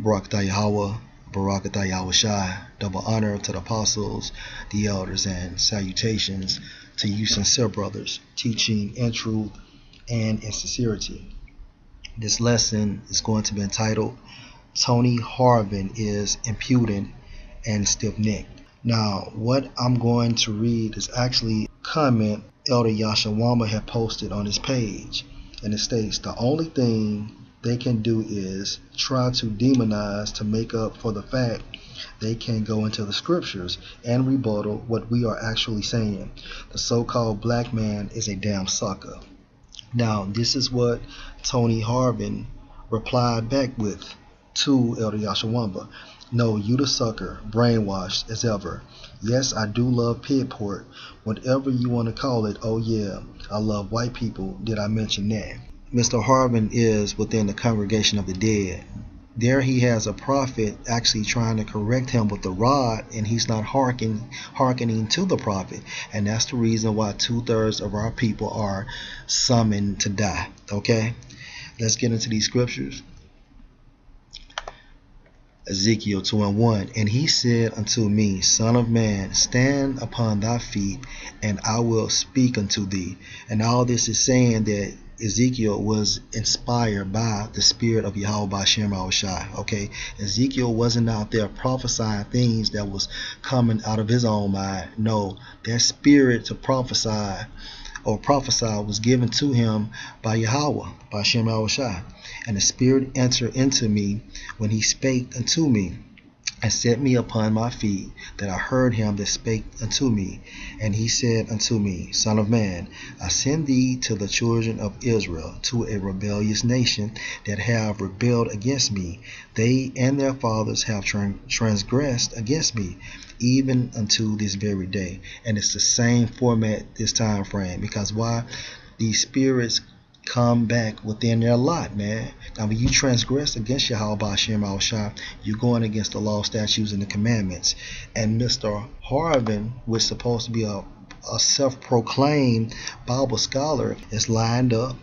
Barakatah Yahweh, Barakatah Yahweh Shai. Double honor to the apostles, the elders, and salutations to you sincere brothers, teaching in truth and in sincerity. This lesson is going to be entitled, Tony Harvin is Impudent and Stiffnecked. Now, what I'm going to read is actually a comment Elder Yashawama had posted on his page. And it states, the only thing they can do is try to demonize to make up for the fact they can go into the scriptures and rebuttal what we are actually saying. The so-called black man is a damn sucker. Now, this is what Tony Harvin replied back with to Elder Yashawamba. No, you the sucker, brainwashed as ever. Yes, I do love pig pork, whatever you want to call it. Oh yeah, I love white people. Did I mention that? Mr. Harvin is within the congregation of the dead. There he has a prophet actually trying to correct him with the rod, and he's not hearkening to the prophet. And that's the reason why 2/3 of our people are summoned to die. Okay? Let's get into these scriptures. Ezekiel 2:1. And he said unto me, Son of man, stand upon thy feet, and I will speak unto thee. And all this is saying that Ezekiel was inspired by the spirit of Yahweh Ba'Shem Shai. Okay, Ezekiel wasn't out there prophesying things that was coming out of his own mind. No, that spirit to prophesy was given to him by Yahweh Ba'Shem Shai. And the spirit entered into me when he spake unto me, and set me upon my feet, that I heard him that spake unto me. And he said unto me, Son of man, I send thee to the children of Israel, to a rebellious nation that have rebelled against me. They and their fathers have transgressed against me, even unto this very day. And it's the same format this time frame. Because why? These spirits come back within their lot, man. Now, when you transgress against Yahweh Ba'Shem Shai, you're going against the law, statutes, and the commandments. And Mr. Harvin, which is supposed to be a self-proclaimed Bible scholar, is lined up.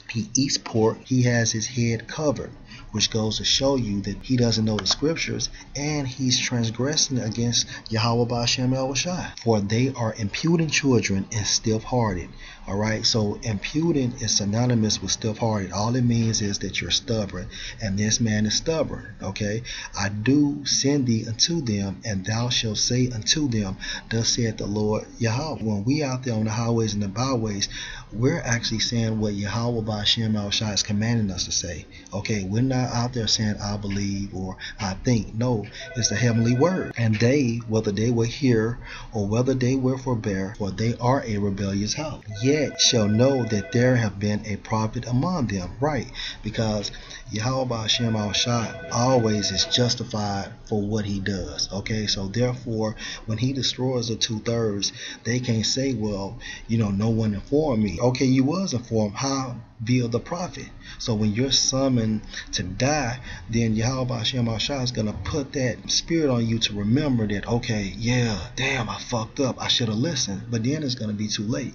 He eats pork. He has his head covered, which goes to show you that he doesn't know the scriptures, and he's transgressing against Yahweh Ba'Shem Shai. For they are impudent children and stiff-hearted. All right, so impudent is synonymous with stiff-hearted. All it means is that you're stubborn, and this man is stubborn. Okay, I do send thee unto them, and thou shalt say unto them, thus saith the Lord Yahweh. When we out there on the highways and the byways, we're actually saying what Yahweh Ba'Shem Shai is commanding us to say. Okay, we're not out there saying I believe or I think. No, it's the heavenly word. And they, whether they will hear or whether they will forbear, for they are a rebellious house, yet shall know that there have been a prophet among them. Right, because Yahweh Ba'Shem Shai always is justified for what he does. Okay, so therefore, when he destroys the 2/3, they can't say, well, no one informed me. Okay, you was informed. How? Via the prophet. So when you're summoned to die, then Yahweh Ba'Shem Shai is going to put that spirit on you to remember that, okay, yeah, damn, I fucked up. I should have listened. But then it's going to be too late.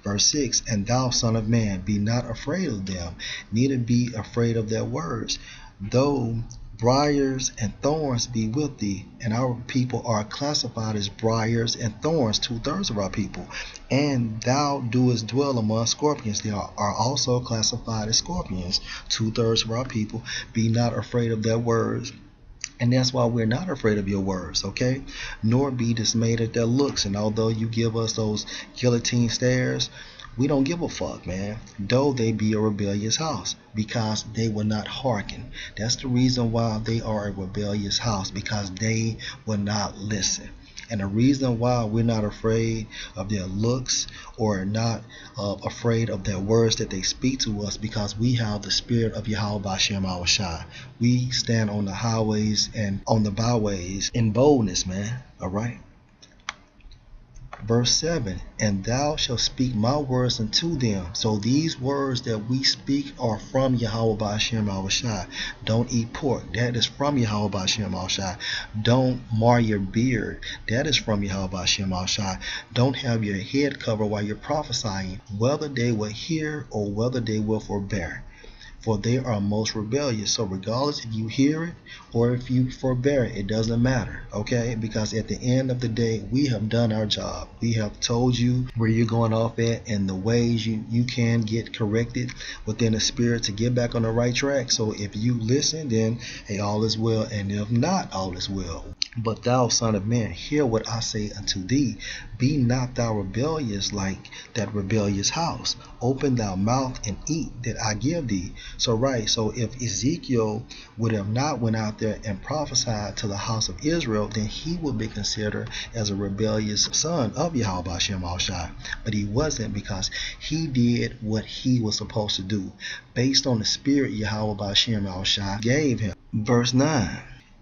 Verse 6, and thou, son of man, be not afraid of them, neither be afraid of their words, though briars and thorns be with thee. And our people are classified as briars and thorns, 2/3 of our people. And thou doest dwell among scorpions. They are also classified as scorpions, 2/3 of our people. Be not afraid of their words. And that's why we're not afraid of your words, okay? Nor be dismayed at their looks. And although you give us those guillotine stares, we don't give a fuck, man. Though they be a rebellious house, because they will not hearken. That's the reason why they are a rebellious house, because they will not listen. And the reason why we're not afraid of their looks or not afraid of their words that they speak to us, because we have the spirit of Yahweh Ba'Shem Shai. We stand on the highways and on the byways in boldness, man. All right. Verse 7, and thou shalt speak my words unto them. So these words that we speak are from Yahweh Ba'Shem Shai. Don't eat pork. That is from Yahweh Ba'Shem Shai. Don't mar your beard. That is from Yahweh Ba'Shem Shai. Don't have your head covered while you're prophesying, whether they will hear or whether they will forbear. for they are most rebellious. So regardless if you hear it or if you forbear it, it doesn't matter, okay? Because at the end of the day, we have done our job. We have told you where you're going off at and the ways you can get corrected within the spirit to get back on the right track. So if you listen, then hey, all is well, and if not, all is well. But thou, son of man, hear what I say unto thee. Be not thou rebellious like that rebellious house. Open thy mouth and eat that I give thee. So if Ezekiel would have not went out there and prophesied to the house of Israel, then he would be considered as a rebellious son of Yahweh Hashem Al-Shai. But he wasn't, because he did what he was supposed to do based on the spirit Yahweh Hashem Al-Shai gave him. Verse 9.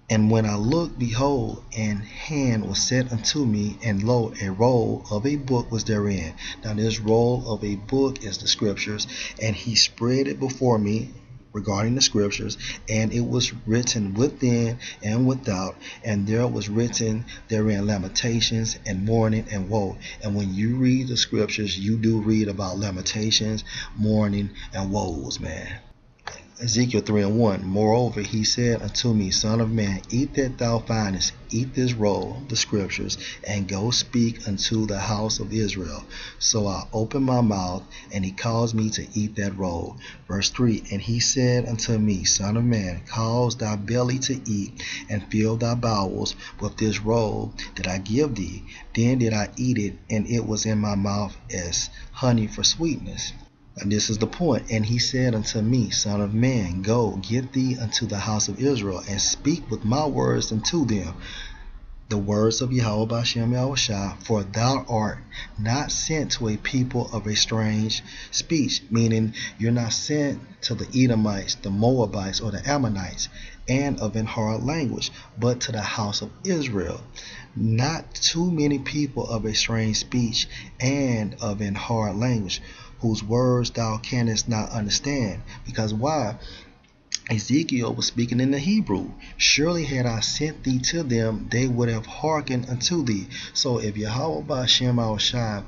And when I looked, behold, an hand was set unto me, and lo, a roll of a book was therein. Now this roll of a book is the scriptures, and he spread it before me regarding the scriptures, and it was written within and without, and there was written therein lamentations and mourning and woe. And when you read the scriptures, you do read about lamentations, mourning, and woes, man. Ezekiel 3:1. Moreover, he said unto me, Son of man, eat that thou findest, eat this roll, the scriptures, and go speak unto the house of Israel. So I opened my mouth, and he caused me to eat that roll. Verse 3. And he said unto me, Son of man, cause thy belly to eat, and fill thy bowels with this roll that I give thee. Then did I eat it, and it was in my mouth as honey for sweetness. And this is the point. And he said unto me, Son of man, go, get thee unto the house of Israel, and speak with my words unto them, the words of Yahweh Hashem Yahushua, for thou art not sent to a people of a strange speech, meaning you're not sent to the Edomites, the Moabites, or the Ammonites, and of an hard language, but to the house of Israel. Not too many people of a strange speech and of an hard language, whose words thou canst not understand. Because why? Ezekiel was speaking in the Hebrew. Surely had I sent thee to them, they would have hearkened unto thee. So if Yahweh Hashem Al-Shai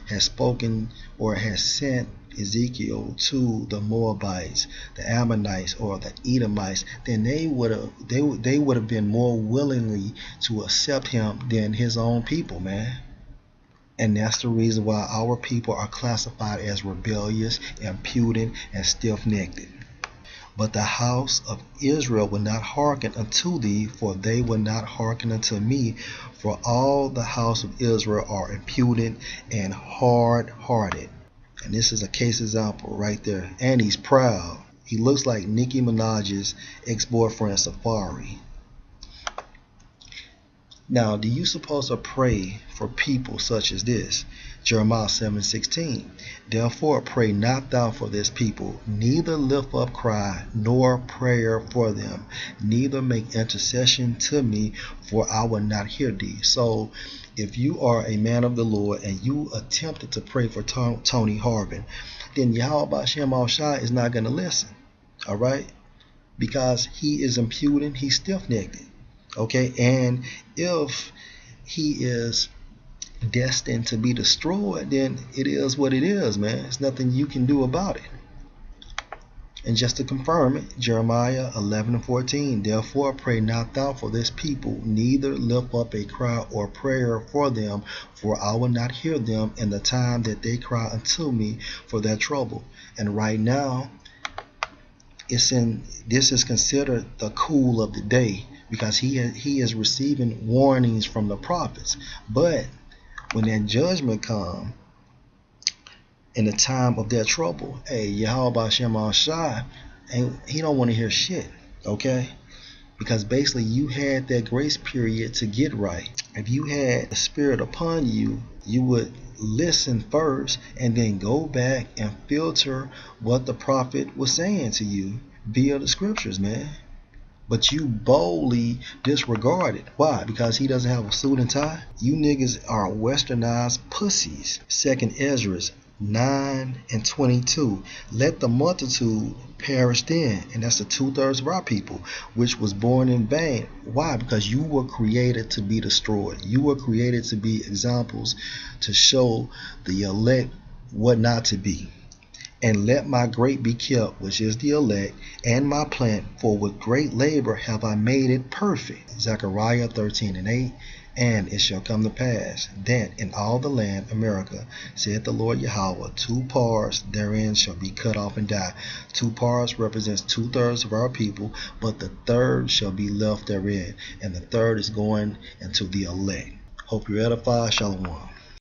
has spoken or has sent Ezekiel to the Moabites, the Ammonites, or the Edomites, then they would have been more willingly to accept him than his own people, man. And that's the reason why our people are classified as rebellious, impudent, and stiff-necked. But the house of Israel will not hearken unto thee, for they will not hearken unto me. For all the house of Israel are impudent and hard-hearted. And this is a case example right there. And he's proud. He looks like Nicki Minaj's ex-boyfriend Safari. Now, do you suppose to pray for people such as this? Jeremiah 7:16. Therefore pray not thou for this people, neither lift up cry nor prayer for them, neither make intercession to me, for I will not hear thee. So if you are a man of the Lord and you attempted to pray for Tony Harvin, then Yahweh Hashem Al-Shai is not going to listen. All right? Because he is impudent, he's stiff-necked. Okay, and if he is destined to be destroyed, then it is what it is, man. There's nothing you can do about it. And just to confirm it, Jeremiah 11:14. Therefore pray not thou for this people, neither lift up a cry or prayer for them, for I will not hear them in the time that they cry unto me for their trouble. And right now, this is considered the cool of the day, because he is receiving warnings from the prophets. But when that judgment comes, in the time of their trouble, hey, Yahweh Hashem Al-Shai, he don't want to hear shit, okay? Because basically you had that grace period to get right. If you had the Spirit upon you, you would listen first and then go back and filter what the prophet was saying to you via the scriptures, man. But you boldly disregard it. Why? Because he doesn't have a suit and tie? You niggas are westernized pussies. 2nd Ezra 9:22. Let the multitude perish then, and that's the 2/3 of our people, which was born in vain. Why? Because you were created to be destroyed. You were created to be examples to show the elect what not to be. And let my grape be kept, which is the elect, and my plant, for with great labor have I made it perfect. Zechariah 13:8. And it shall come to pass that in all the land, America, saith the Lord Yahweh, 2 parts therein shall be cut off and die. 2 parts represents 2/3 of our people, but the third shall be left therein, and the third is going into the elect. Hope you're edified. Shalom.